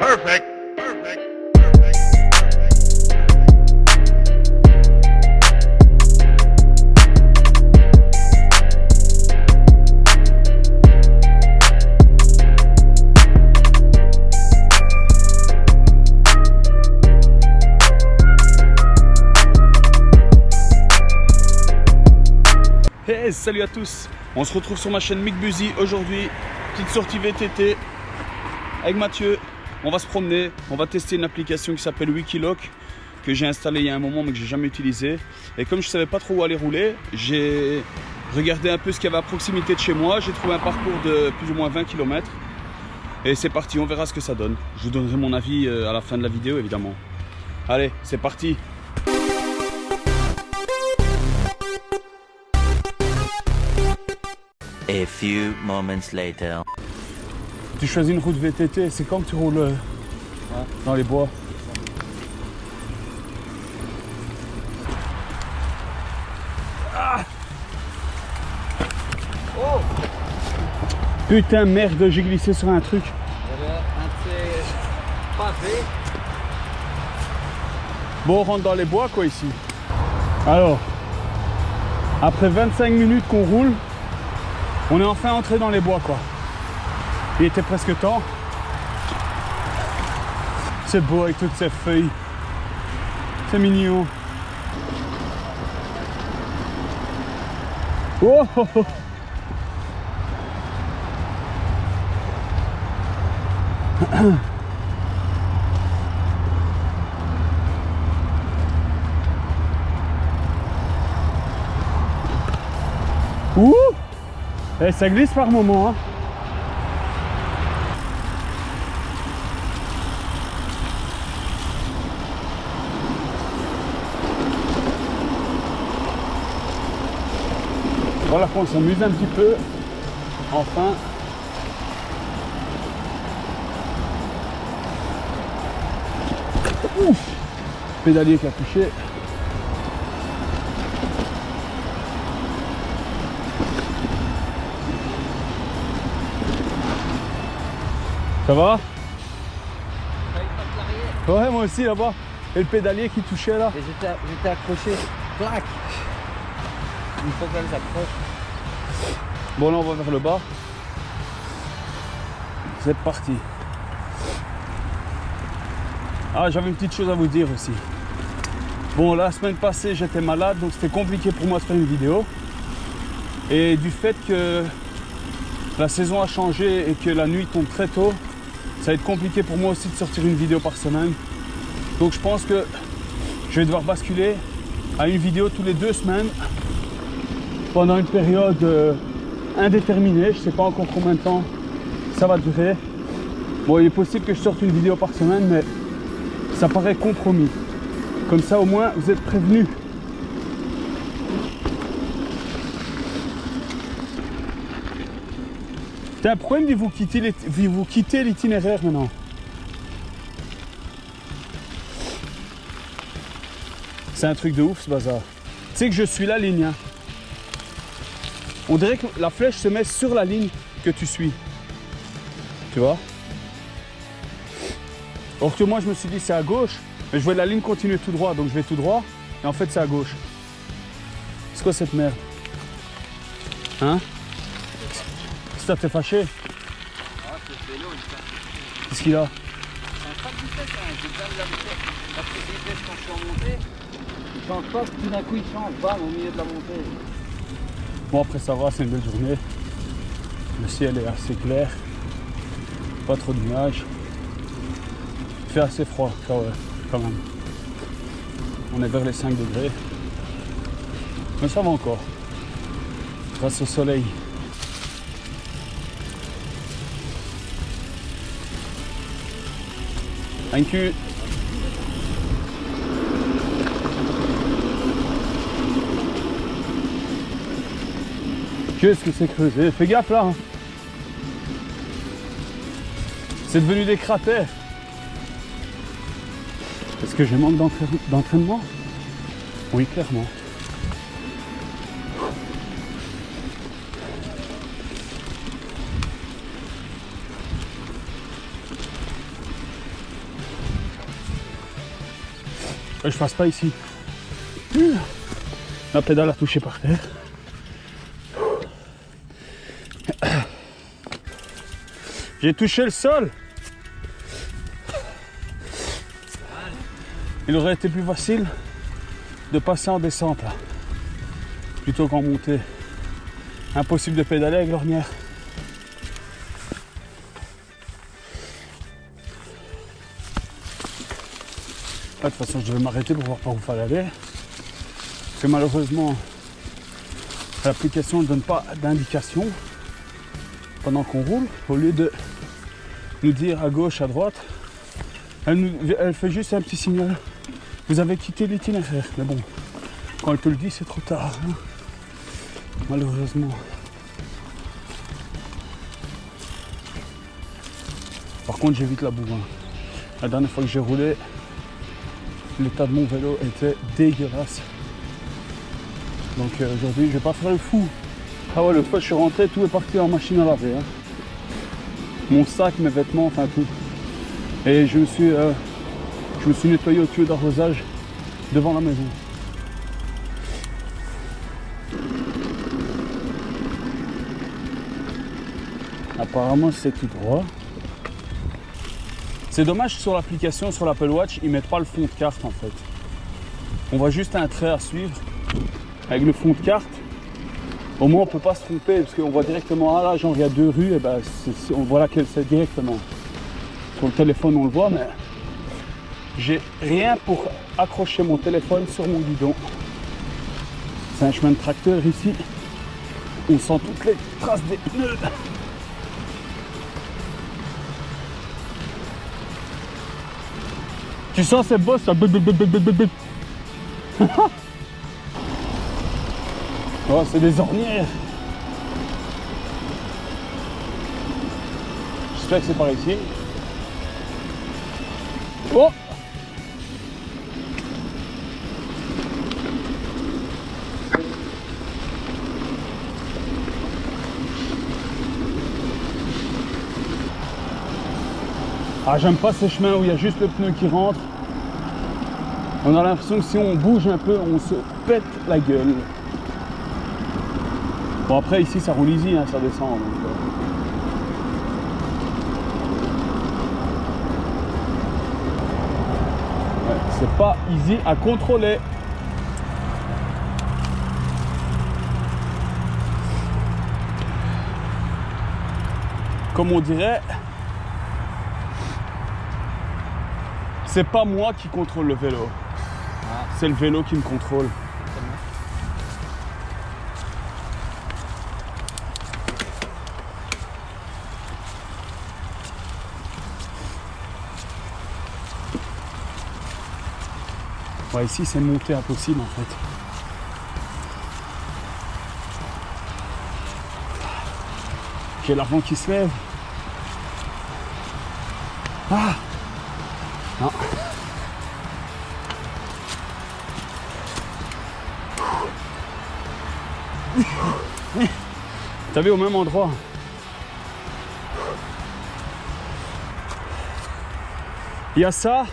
Perfect. Perfect. Hey, salut à tous, on se retrouve sur ma chaîne Mick Buzy aujourd'hui, petite sortie VTT avec Mathieu. On va se promener, on va tester une application qui s'appelle Wikiloc que j'ai installée il y a un moment mais que j'ai jamais utilisée. Et comme je savais pas trop où aller rouler, j'ai regardé un peu ce qu'il y avait à proximité de chez moi. J'ai trouvé un parcours de plus ou moins 20 km et c'est parti, on verra ce que ça donne. Je vous donnerai mon avis à la fin de la vidéo évidemment. Allez, c'est parti. A few moments later. Tu choisis une route VTT, c'est quand que tu roules dans les bois? Ah oh putain, merde, j'ai glissé sur un truc. Il y avait un de ces pavés. Bon, on rentre dans les bois quoi ici. Alors, après 25 minutes qu'on roule, on est enfin entré dans les bois quoi. Il était presque temps. C'est beau avec toutes ces feuilles. C'est mignon. Oh, oh, oh. Ouh. Et ça glisse par moment hein. Voilà qu'on s'amuse un petit peu. Enfin. Ouf. Pédalier qui a touché. Ça va? Ouais, moi aussi là-bas. Et le pédalier qui touchait là. Et j'étais accroché. Clac. Une fois qu'elle s'accroche. Bon, là on va vers le bas. C'est parti. Ah, j'avais une petite chose à vous dire aussi. Bon, la semaine passée j'étais malade, donc c'était compliqué pour moi de faire une vidéo. Et du fait que la saison a changé et que la nuit tombe très tôt, ça va être compliqué pour moi aussi de sortir une vidéo par semaine. Donc je pense que je vais devoir basculer à une vidéo tous les 2 semaines pendant une période indéterminée. Je ne sais pas encore combien de temps ça va durer. Bon, il est possible que je sorte une vidéo par semaine, mais ça paraît compromis. Comme ça au moins vous êtes prévenus. Tiens, pourquoi il me dit vous quittez l'itinéraire maintenant? C'est un truc de ouf ce bazar. Tu sais que je suis la ligne. Hein. On dirait que la flèche se met sur la ligne que tu suis. Tu vois? Or que moi je me suis dit c'est à gauche, mais je vois la ligne continuer tout droit, donc je vais tout droit, et en fait c'est à gauche. C'est quoi cette merde? Hein? Ça t'est fâché? Ah, c'est vélo, il s'est. Qu'est-ce qu'il a? C'est un pas de vitesse, hein. J'ai besoin de la vitesse. Parce que les vitesses quand je suis en montée, il change pas, tout d'un coup il change, bam, au milieu de la montée. Bon après ça va, c'est une belle journée. Le ciel est assez clair. Pas trop de nuages. Il fait assez froid quand même. On est vers les 5 degrés. Mais ça va encore. Grâce au soleil. Thank you. Qu'est-ce que c'est creusé? Fais gaffe là hein. C'est devenu des cratères. Est-ce que je manque d'entraînement? Oui, clairement. Je passe pas ici. La pédale a touché par terre. J'ai touché le sol. Il aurait été plus facile de passer en descente là, plutôt qu'en montée. Impossible de pédaler avec l'ornière. De toute façon, je devais m'arrêter pour voir par où il fallait aller. Parce que malheureusement, l'application ne donne pas d'indication pendant qu'on roule. Au lieu de nous dire à gauche, à droite, elle fait juste un petit signal. Vous avez quitté l'itinéraire. Mais bon, quand elle te le dit, c'est trop tard. Hein, malheureusement. Par contre, j'évite la boue. Hein. La dernière fois que j'ai roulé, l'état de mon vélo était dégueulasse. Donc aujourd'hui, je vais pas faire le fou. Ah ouais, l'autre fois je suis rentré, tout est parti en machine à laver. Hein. Mon sac, mes vêtements, enfin tout. Et je me suis nettoyé au tuyau d'arrosage devant la maison. Apparemment c'est tout droit. C'est dommage que sur l'application, sur l'Apple Watch, ils mettent pas le fond de carte en fait. On voit juste un trait à suivre. Avec le fond de carte, au moins on peut pas se tromper parce qu'on voit directement, ah là genre il y a 2 rues, et ben on voit laquelle c'est directement. Sur le téléphone on le voit, mais j'ai rien pour accrocher mon téléphone sur mon guidon. C'est un chemin de tracteur ici. On sent toutes les traces des pneus. Tu sens ces bosses, ça. Oh, c'est des ornières. J'espère que c'est par ici. Oh! Ah, j'aime pas ces chemins où il y a juste le pneu qui rentre. On a l'impression que si on bouge un peu, on se pète la gueule. Bon, après ici ça roule easy, hein, ça descend. Donc, ouais, c'est pas easy à contrôler. Comme on dirait, c'est pas moi qui contrôle le vélo. Ah. C'est le vélo qui me contrôle. Ouais, ici c'est monter impossible en fait. J'ai l'avant qui se lève. Ah non. T'as vu au même endroit. Il y a ça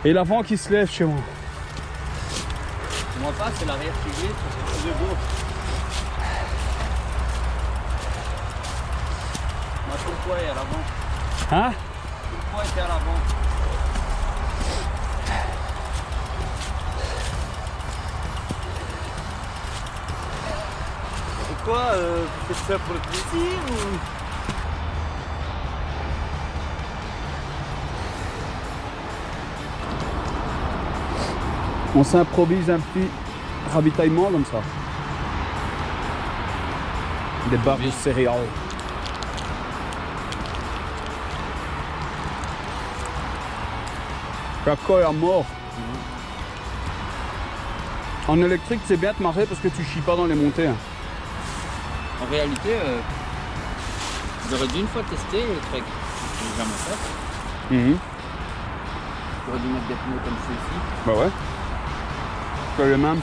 et l'avant qui se lève chez moi. Moi pas, c'est l'arrière qui glisse, c'est de gauche. Moi tout le poids est à l'avant. Hein? Tout le poids était à l'avant. Pourquoi vous faites ça pour le plaisir ou... On s'improvise un petit ravitaillement comme ça. Des barres de céréales. La colle à mort. En électrique, c'est bien de marrer parce que tu chies pas dans les montées. Hein. En réalité, j'aurais dû une fois tester le truc. J'ai jamais fait. J'aurais dû mettre des pneus comme ceux-ci. Bah ouais. C'est le même.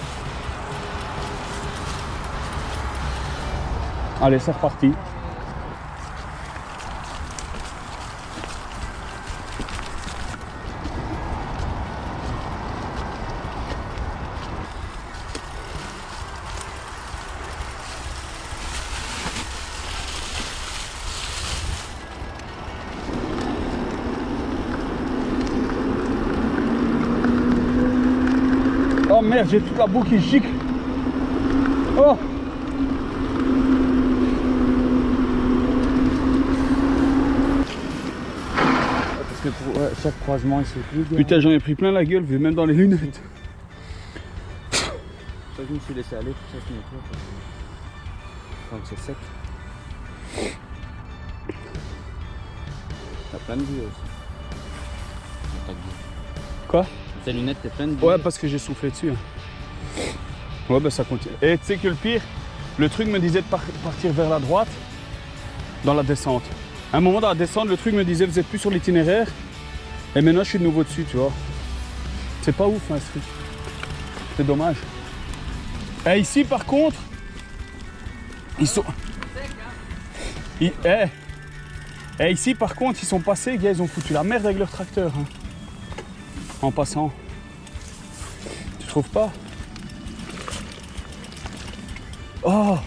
Allez, c'est reparti. Oh merde, j'ai toute la boue qui gicle. Oh. Parce que pour chaque croisement, il se plie. Putain, j'en ai pris plein la gueule, vu même dans les lunettes. Je me suis laissé aller pour ça, c'est nettoie. Quand c'est sec. T'as plein de vie aussi. Quoi? Tes lunettes, t'es plein de vie. Ouais, parce que j'ai soufflé dessus. Ouais, bah ça continue. Et tu sais que le pire, le truc me disait de partir vers la droite dans la descente. À un moment dans la descente, le truc me disait vous êtes plus sur l'itinéraire. Et maintenant, je suis de nouveau dessus, tu vois. C'est pas ouf, hein, ce truc. C'est dommage. Et ici, par contre, ils sont... ici, par contre, ils sont passés, gars, ils ont foutu la merde avec leur tracteur. Hein. En passant. Tu trouves pas? Oh!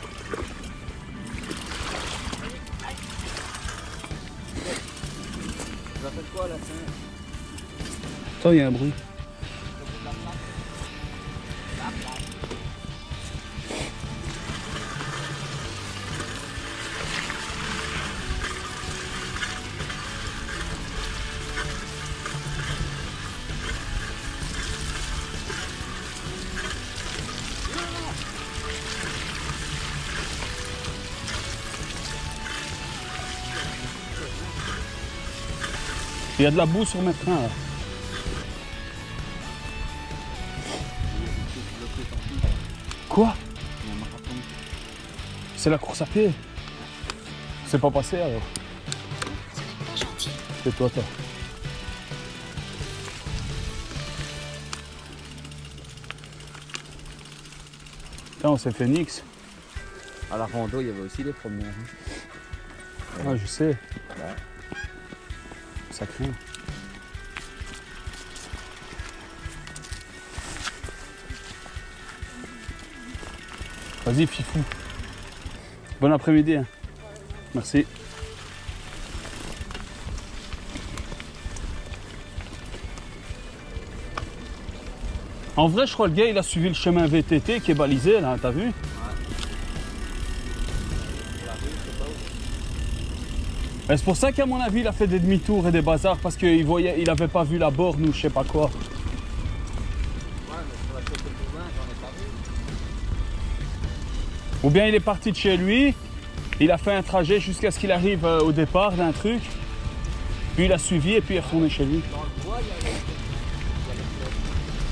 Ça fait quoi là? Attends, il y a un bruit. Il y a de la boue sur mes freins là. Quoi? C'est la course à pied. C'est pas passé alors. C'est toi. Putain, on s'est fait nix. À la rando, il y avait aussi les premières. Ouais, je sais. Ça craint. Vas-y, fifou. Bon après-midi. Hein. Merci. En vrai, je crois que le gars, il a suivi le chemin VTT qui est balisé, là, t'as vu? Et c'est pour ça qu'à mon avis, il a fait des demi-tours et des bazars, parce qu'il voyait, il avait pas vu la borne ou je sais pas quoi. Ou bien il est parti de chez lui, il a fait un trajet jusqu'à ce qu'il arrive au départ d'un truc, puis il a suivi et puis il est retourné chez lui.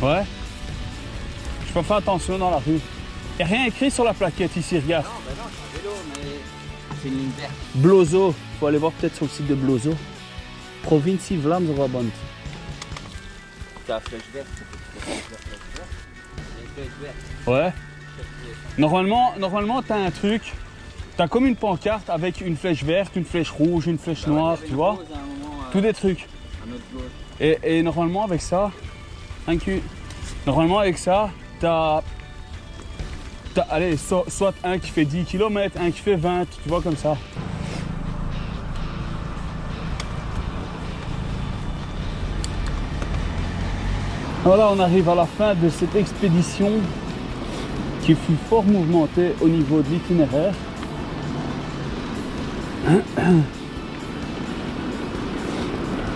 Ouais. Je peux faire attention dans la rue. Il n'y a rien écrit sur la plaquette ici, regarde. Non, ben non, c'est un vélo, mais c'est une ligne verte. Blozo. Faut aller voir peut-être sur le site de Blozo. Provincie Vlaams-Brabant. T'as la flèche verte. Ouais. Normalement t'as un truc. T'as comme une pancarte avec une flèche verte, une flèche rouge, une flèche noire, tu vois. Tous des trucs. Et normalement avec ça, normalement avec ça, t'as allez, soit un qui fait 10 km, un qui fait 20, tu vois comme ça. Voilà, on arrive à la fin de cette expédition qui fut fort mouvementée au niveau de l'itinéraire.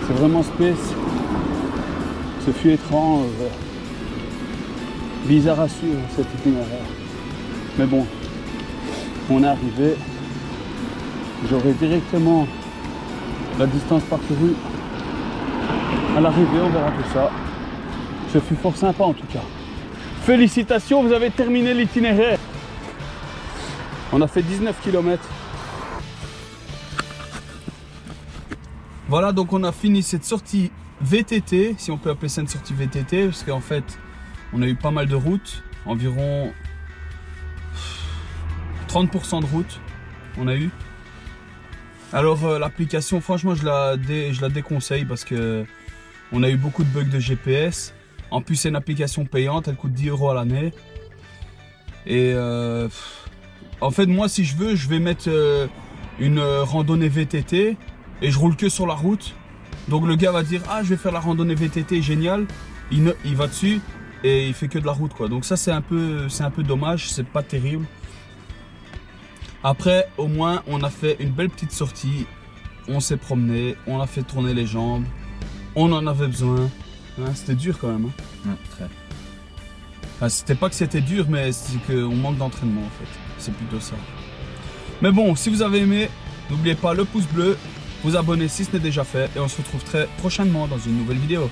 C'est vraiment space. Ce fut étrange, bizarre à suivre cet itinéraire. Mais bon, on est arrivé. J'aurai directement la distance parcourue à l'arrivée, on verra tout ça. Ce fut fort sympa en tout cas. Félicitations, vous avez terminé l'itinéraire. On a fait 19 km. Voilà, donc on a fini cette sortie VTT, si on peut appeler ça une sortie VTT, parce qu'en fait, on a eu pas mal de routes, environ 30% de route, on a eu. Alors l'application, franchement, je la déconseille parce que on a eu beaucoup de bugs de GPS. En plus, c'est une application payante, elle coûte 10 € à l'année. Et en fait, moi, si je veux, je vais mettre une randonnée VTT et je roule que sur la route. Donc le gars va dire, ah, je vais faire la randonnée VTT, génial. Il va dessus et il fait que de la route quoi. Donc ça c'est un peu dommage, c'est pas terrible. Après au moins on a fait une belle petite sortie, on s'est promené, on a fait tourner les jambes, on en avait besoin. Hein, c'était dur quand même. Hein. Ouais, très. Enfin, c'était pas que c'était dur, mais c'est qu'on manque d'entraînement en fait. C'est plutôt ça. Mais bon, si vous avez aimé, n'oubliez pas le pouce bleu, vous abonner si ce n'est déjà fait, et on se retrouve très prochainement dans une nouvelle vidéo.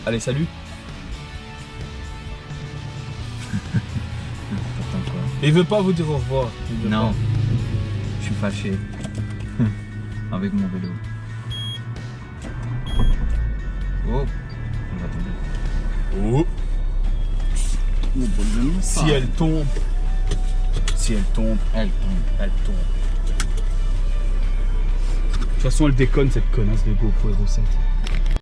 Allez, salut. Pourtant quoi. Il veut pas vous dire au revoir. Il veut Non, pas. je suis fâché. Avec mon vélo. Oh, on va tomber. Oh. Si elle tombe. Si elle tombe. Elle tombe. Elle tombe. De toute façon, elle déconne cette connasse de GoPro Hero 7.